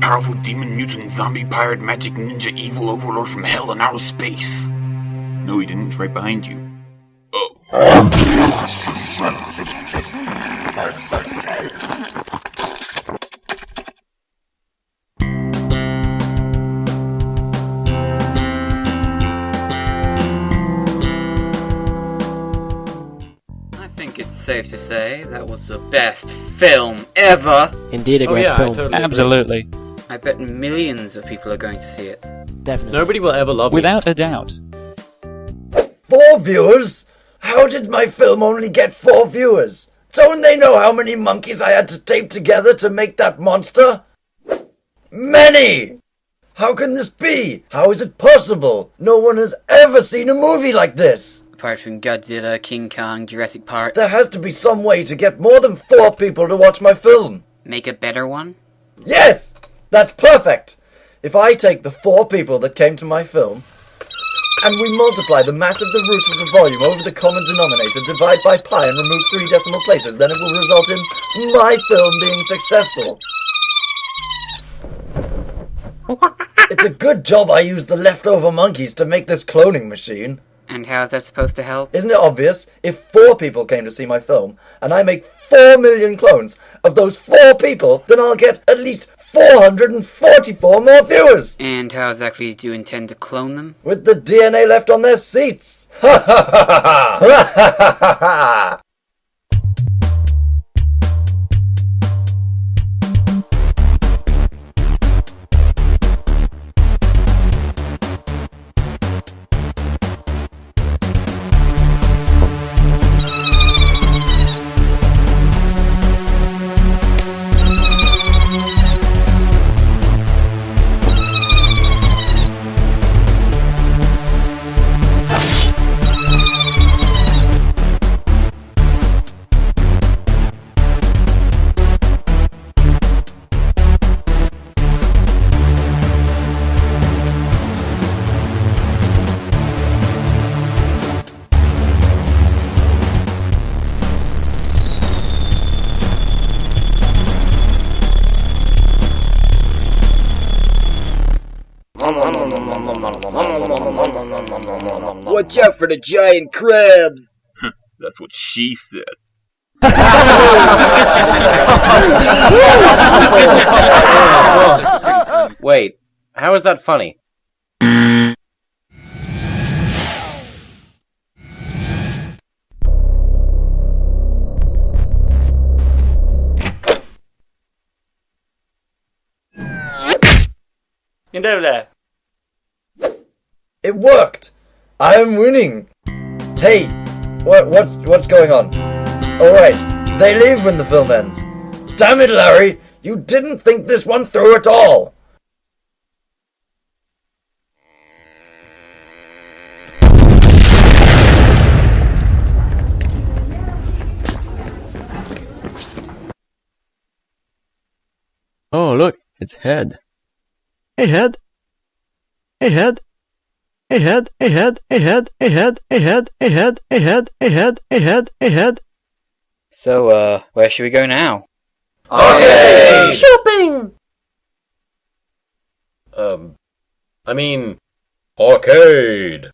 powerful demon, mutant, zombie, pirate, magic, ninja, evil overlord from hell and outer space. No, he didn't. It's right behind you. Oh. I think it's safe to say that was the best film ever. Indeed, a great film. Totally Absolutely. I bet millions of people are going to see it. Definitely. Nobody will ever love Without a doubt. 4 viewers? How did my film only get 4 viewers? Don't they know how many monkeys I had to tape together to make that monster? Many! How can this be? How is it possible? No one has ever seen a movie like this. Apart from Godzilla, King Kong, Jurassic Park. There has to be some way to get more than 4 people to watch my film. Make a better one? Yes! That's perfect! If I take the 4 people that came to my film, and we multiply the mass of the root of the volume over the common denominator, divide by pi and remove 3 decimal places, then it will result in my film being successful. It's a good job I used the leftover monkeys to make this cloning machine. And how is that supposed to help? Isn't it obvious? If 4 people came to see my film, and I make 4 million clones of those 4 people, then I'll get at least 444 more viewers! And how exactly do you intend to clone them? With the DNA left on their seats! Ha ha ha ha ha! Ha ha ha ha! Watch out for the giant crabs! That's what she said. Wait, how is that funny? It worked! I am winning! Hey, what's going on? Alright, they leave when the film ends. Damn it, Larry! You didn't think this one through at all! Oh, look, it's Head. Hey, Head. Hey, Head. Hey, Head. Hey, Head. Hey, Head. Hey, Head. Hey, Head. Hey, Head. Hey, Head. Hey, Head. Hey, Head. Hey, Head. So, where should we go now? Okay! Shopping! I mean, arcade!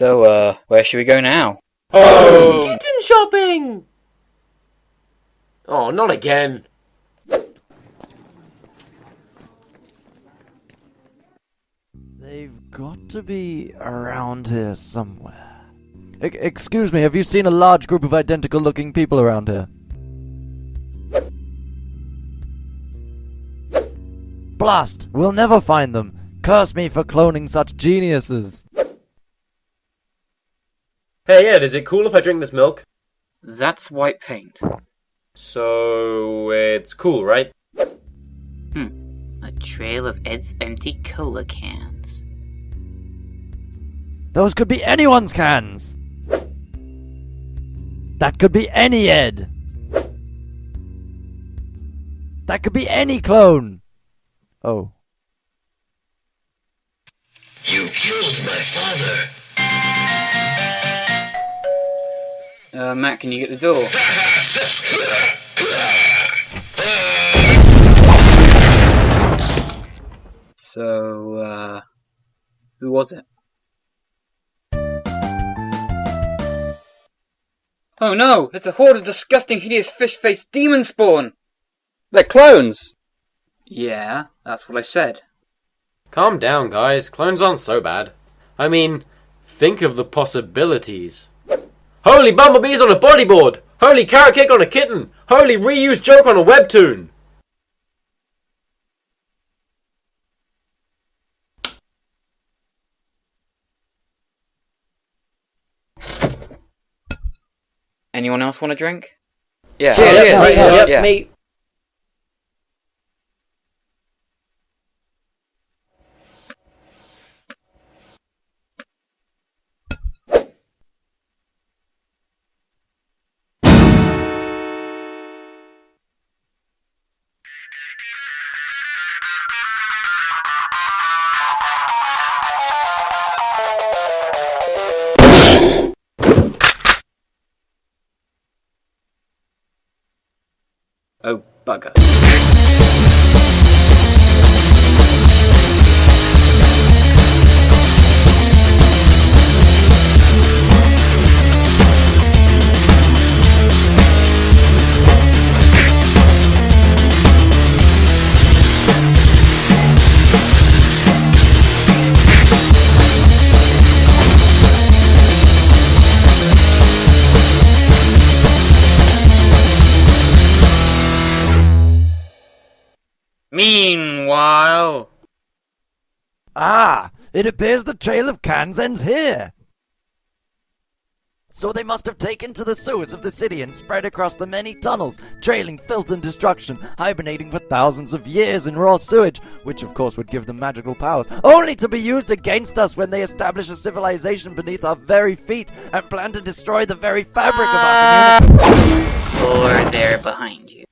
So, where should we go now? Oh! Kitten shopping! Oh, not again. They've got to be around here somewhere. Excuse me, have you seen a large group of identical-looking people around here? Blast! We'll never find them. Curse me for cloning such geniuses. Hey Ed, is it cool if I drink this milk? That's white paint. So, it's cool, right? A trail of Ed's empty cola cans. Those could be anyone's cans! That could be any Ed! That could be any clone! Oh. You killed my father. Matt, can you get the door? So, who was it? Oh no! It's a horde of disgusting, hideous, fish-faced demon spawn! They're clones! Yeah, that's what I said. Calm down, guys. Clones aren't so bad. I mean, think of the possibilities. Holy bumblebees on a bodyboard! Holy carrot cake on a kitten! Holy reused joke on a webtoon! Anyone else want a drink? Yeah. Cheers! Yeah. Me. Oh, bugger. Meanwhile... Ah! It appears the trail of cans ends here! So they must have taken to the sewers of the city and spread across the many tunnels, trailing filth and destruction, hibernating for thousands of years in raw sewage, which of course would give them magical powers, only to be used against us when they establish a civilization beneath our very feet and plan to destroy the very fabric of our community. Or they're behind you.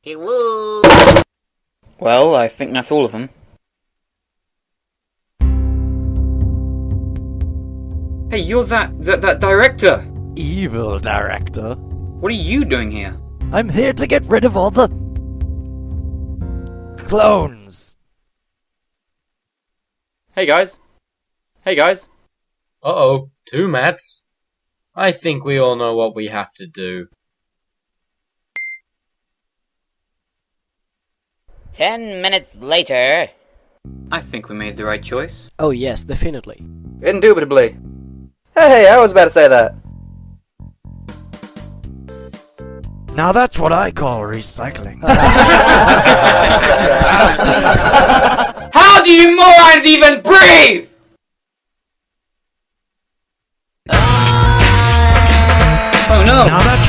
Hello? Well, I think that's all of them. Hey, you're that director! Evil director. What are you doing here? I'm here to get rid of all the... clones. Hey guys. Hey guys. Uh-oh, 2 Matts. I think we all know what we have to do. 10 minutes later. I think we made the right choice. Oh yes, definitely. Indubitably. Hey, I was about to say that. Now that's what I call recycling. How do you morons even breathe?! Oh no! Now that's